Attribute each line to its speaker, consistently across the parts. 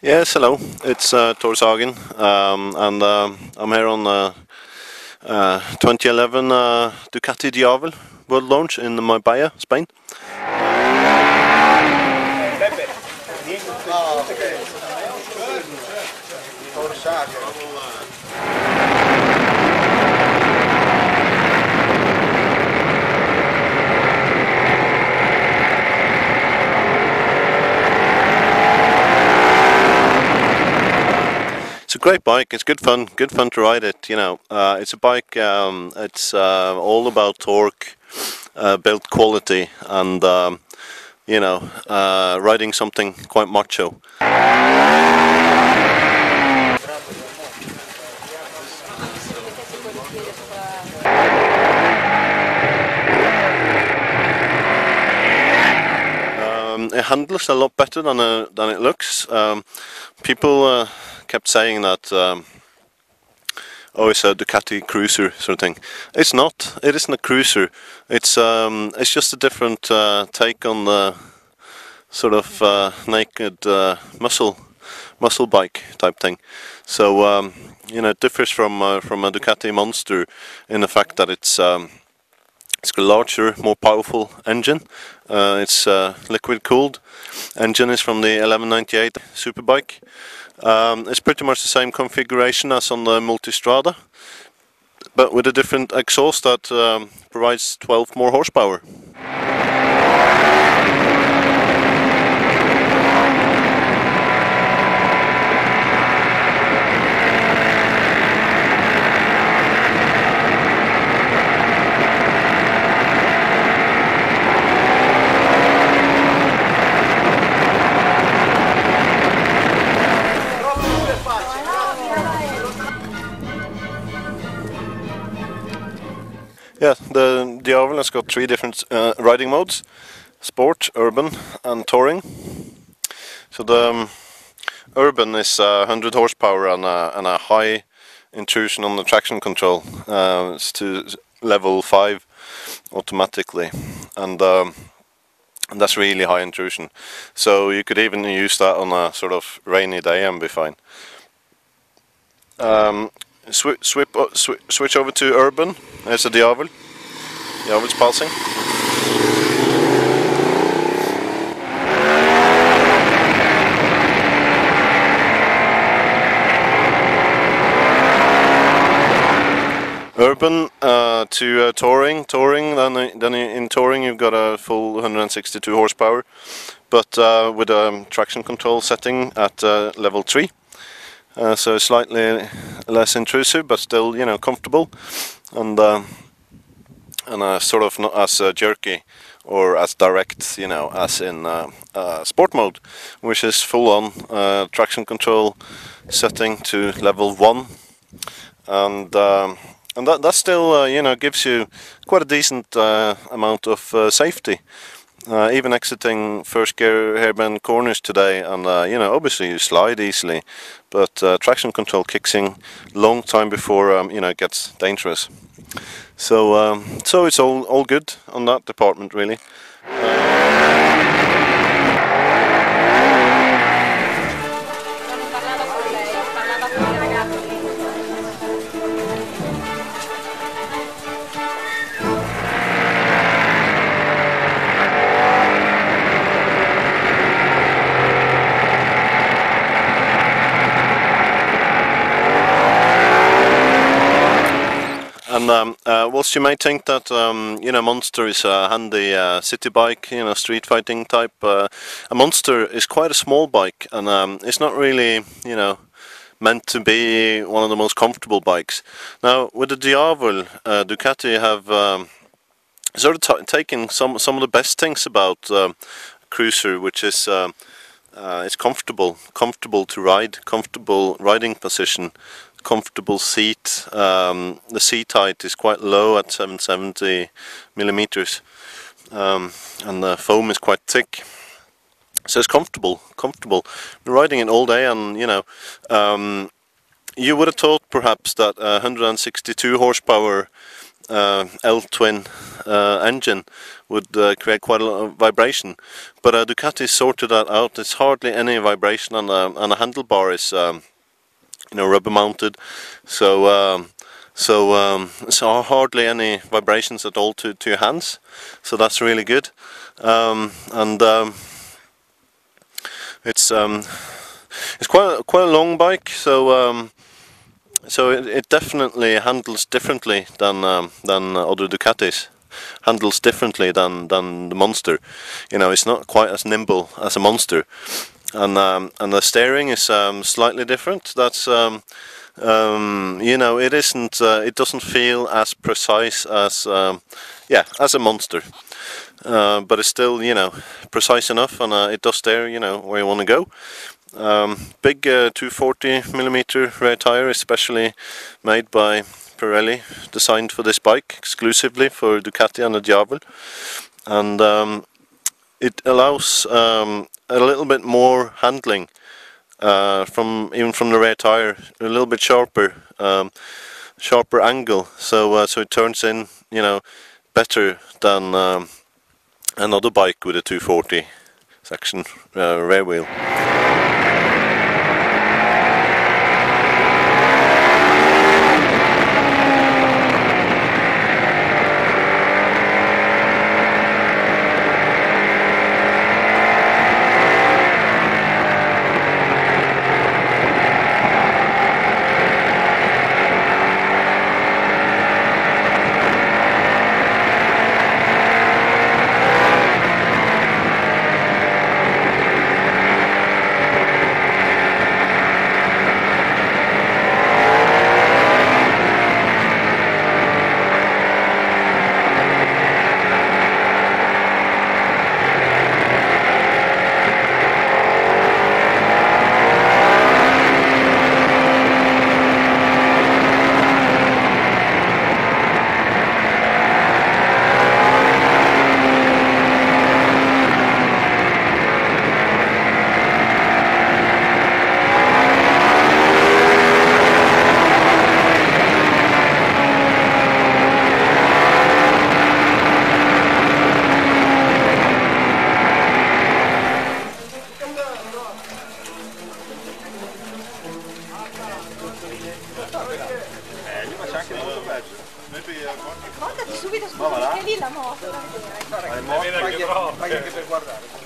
Speaker 1: Yes, hello, it's Tors Hagen, and I'm here on the 2011 Ducati Diavel World Launch in Marbella, Spain. It's a great bike. It's good fun to ride it. You know, it's a bike. It's all about torque, build quality, and you know, riding something quite macho. It handles a lot better than it looks. People kept saying that oh, it's a Ducati cruiser sort of thing. It's not. It isn't a cruiser. It's just a different take on the sort of naked muscle bike type thing. So you know, it differs from a Ducati Monster in the fact that it's got a larger, more powerful engine. It's liquid cooled. Engine is from the 1198 Superbike. It's pretty much the same configuration as on the Multistrada, but with a different exhaust that provides 12 more horsepower. Yeah, the Diavel has got 3 different riding modes: sport, urban and touring. So the urban is 100 horsepower and a high intrusion on the traction control. It's to level 5 automatically, and that's really high intrusion. So you could even use that on a sort of rainy day and be fine. Switch over to urban. There's a Diavel. Diavel's pulsing. Urban to touring. Then in touring you've got a full 162 horsepower, but with a traction control setting at level 3. So slightly less intrusive, but still, you know, comfortable, and sort of not as jerky or as direct, you know, as in sport mode, which is full on traction control setting to level 1 and that still you know, gives you quite a decent amount of safety. Even exiting first gear hairbend corners today, and you know, obviously you slide easily, but traction control kicks in long time before you know, it gets dangerous. So so it's all good on that department, really. And whilst you may think that you know, Monster is a handy city bike, you know, street fighting type, a Monster is quite a small bike, and it's not really, you know, meant to be one of the most comfortable bikes. Now with the Diavel, Ducati have sort of taken some of the best things about cruiser, which is it's comfortable to ride, comfortable riding position, comfortable seat. The seat height is quite low at 770 millimeters, and the foam is quite thick, so it's comfortable. We're riding it all day, and you know, you would have thought perhaps that 162 horsepower L-twin engine would create quite a lot of vibration, but Ducati sorted that out. It's hardly any vibration, and the handlebar is you know, rubber mounted, so so hardly any vibrations at all to your hands, so that's really good. And it's quite a long bike, so so it definitely handles differently than other Ducatis. Handles differently than the Monster. You know, it's not quite as nimble as a Monster, and the steering is slightly different. That's you know, it isn't. It doesn't feel as precise as yeah, as a Monster, but it's still, you know, precise enough, and it does steer, you know, where you want to go. Big 240mm rear tire, especially made by Pirelli, designed for this bike, exclusively for Ducati and the Diavel, and it allows a little bit more handling even from the rear tire, a little bit sharper angle, so so it turns in, you know, better than another bike with a 240 section rear wheel.
Speaker 2: Guardati subito che lì la moto. Fai anche per guardare.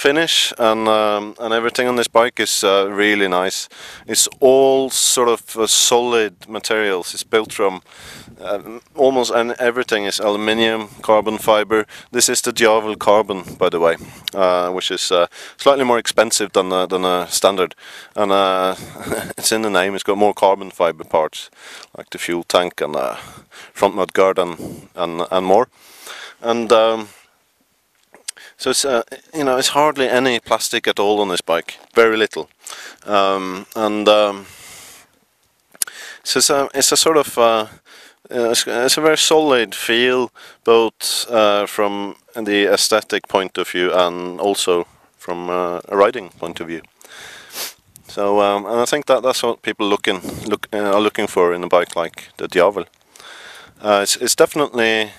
Speaker 1: finish and everything on this bike is really nice. It's all sort of solid materials. It's built from almost, and everything is aluminium, carbon fiber. This is the Diavel Carbon, by the way, which is slightly more expensive than a standard, and it's in the name. It's got more carbon fiber parts, like the fuel tank and front mud guard and more. And so it's it's hardly any plastic at all on this bike, very little, so it's a sort of it's a very solid feel, both from the aesthetic point of view and also from a riding point of view. So and I think that's what people are looking for in a bike like the Diavel. It's definitely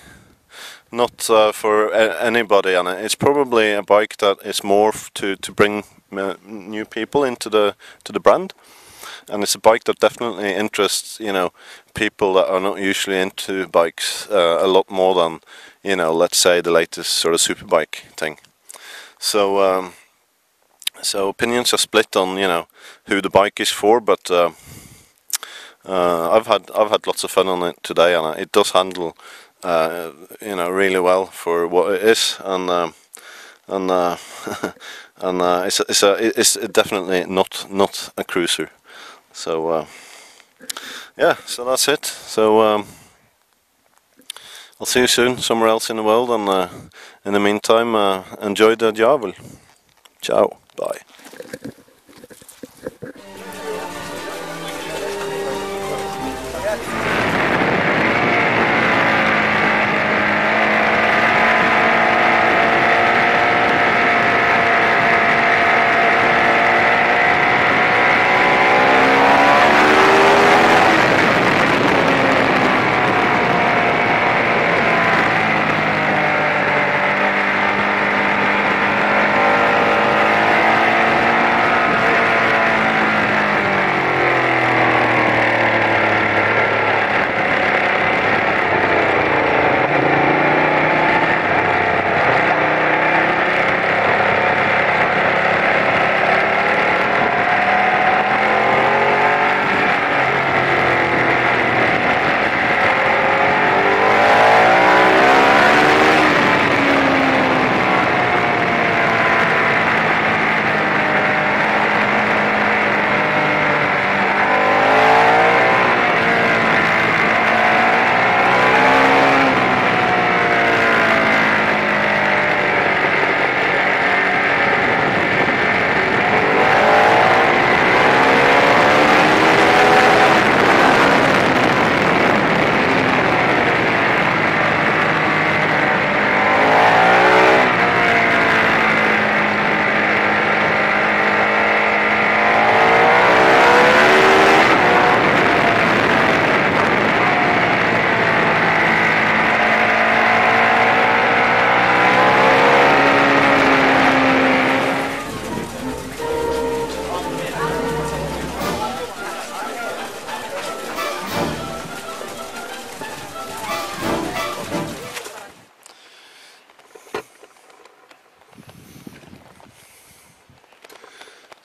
Speaker 1: not for anybody, and it's probably a bike that is more to bring new people into the brand. And it's a bike that definitely interests, people that are not usually into bikes a lot more than, let's say the latest sort of superbike thing. So, so opinions are split on, who the bike is for, but I've had lots of fun on it today, and it does handle, really well for what it is, and it's definitely not a cruiser. So yeah, so that's it. So I'll see you soon somewhere else in the world, and in the meantime enjoy the Diavel. Ciao, bye.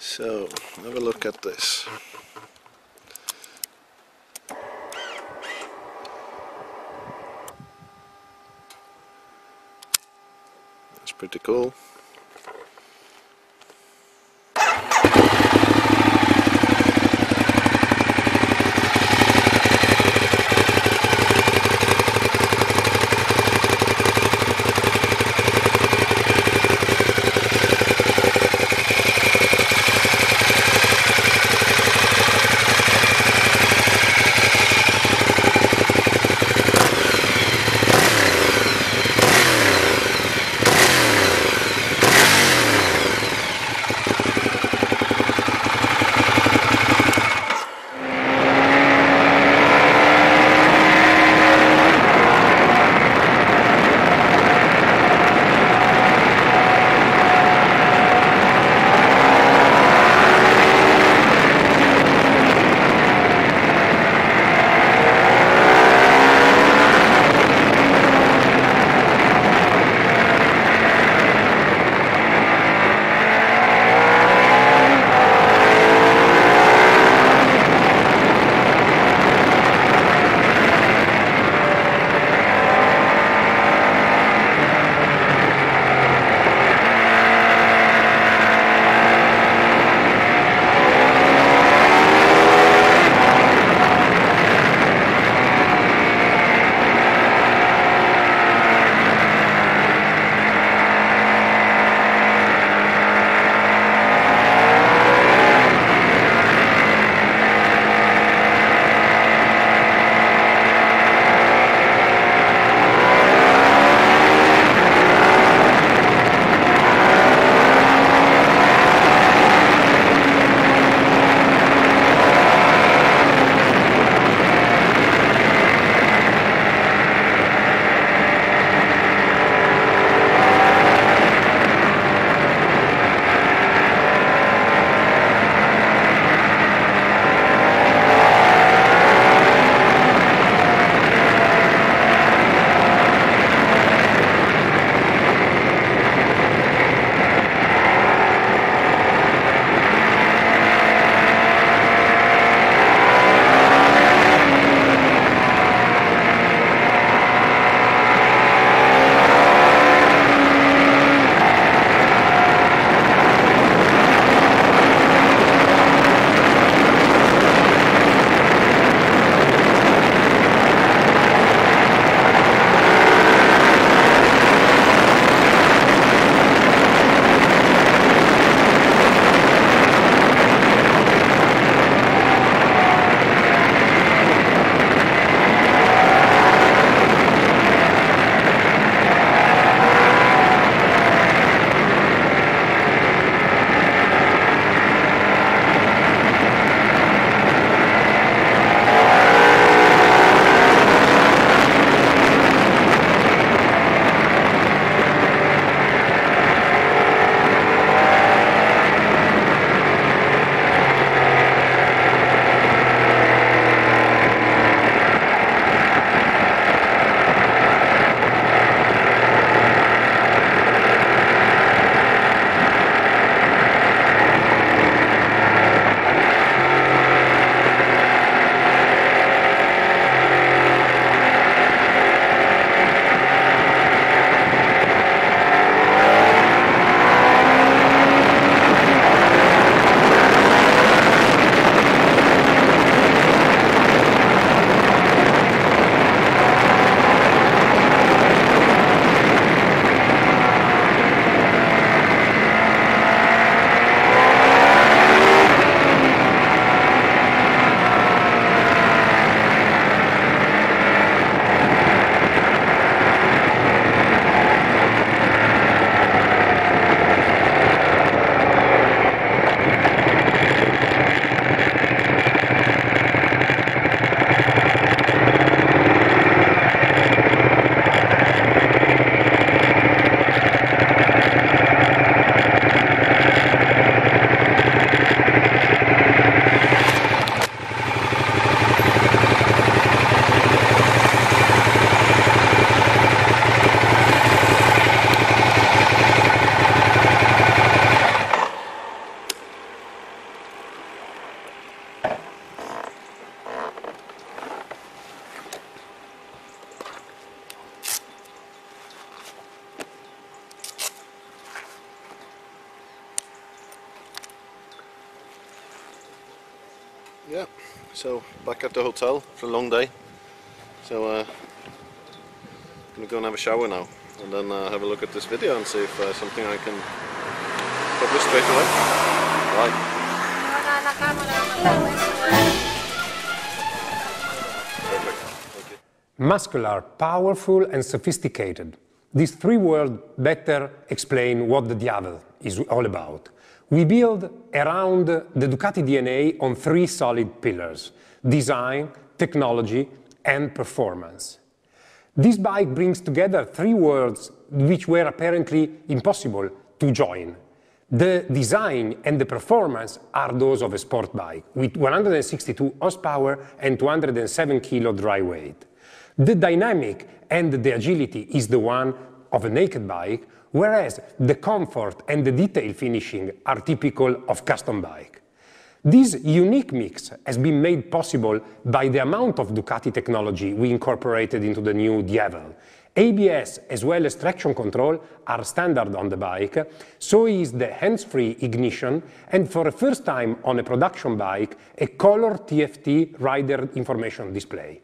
Speaker 1: So, have a look at this. That's pretty cool. Yeah, so back at the hotel. It's a long day. So I'm gonna go and have a shower now, and then have a look at this video and see if something I can publish straight away. Right. Perfect. Thank you.
Speaker 3: Muscular, powerful and sophisticated. These three words better explain what the Diavel is all about. We build around the Ducati DNA on three solid pillars: design, technology and performance. This bike brings together three worlds which were apparently impossible to join. The design and the performance are those of a sport bike with 162 horsepower and 207 kilo dry weight. The dynamic and the agility is the one of a naked bike, whereas the comfort and the detail finishing are typical of custom bike. This unique mix has been made possible by the amount of Ducati technology we incorporated into the new Diavel. ABS as well as traction control are standard on the bike, so is the hands-free ignition, and for the first time on a production bike, a color TFT rider information display.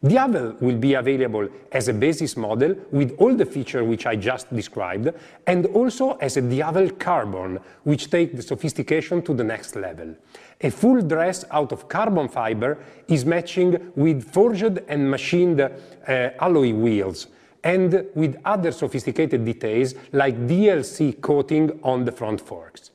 Speaker 3: Diavel will be available as a basis model with all the features which I just described, and also as a Diavel Carbon, which takes the sophistication to the next level. A full dress out of carbon fiber is matching with forged and machined alloy wheels, and with other sophisticated details like DLC coating on the front forks.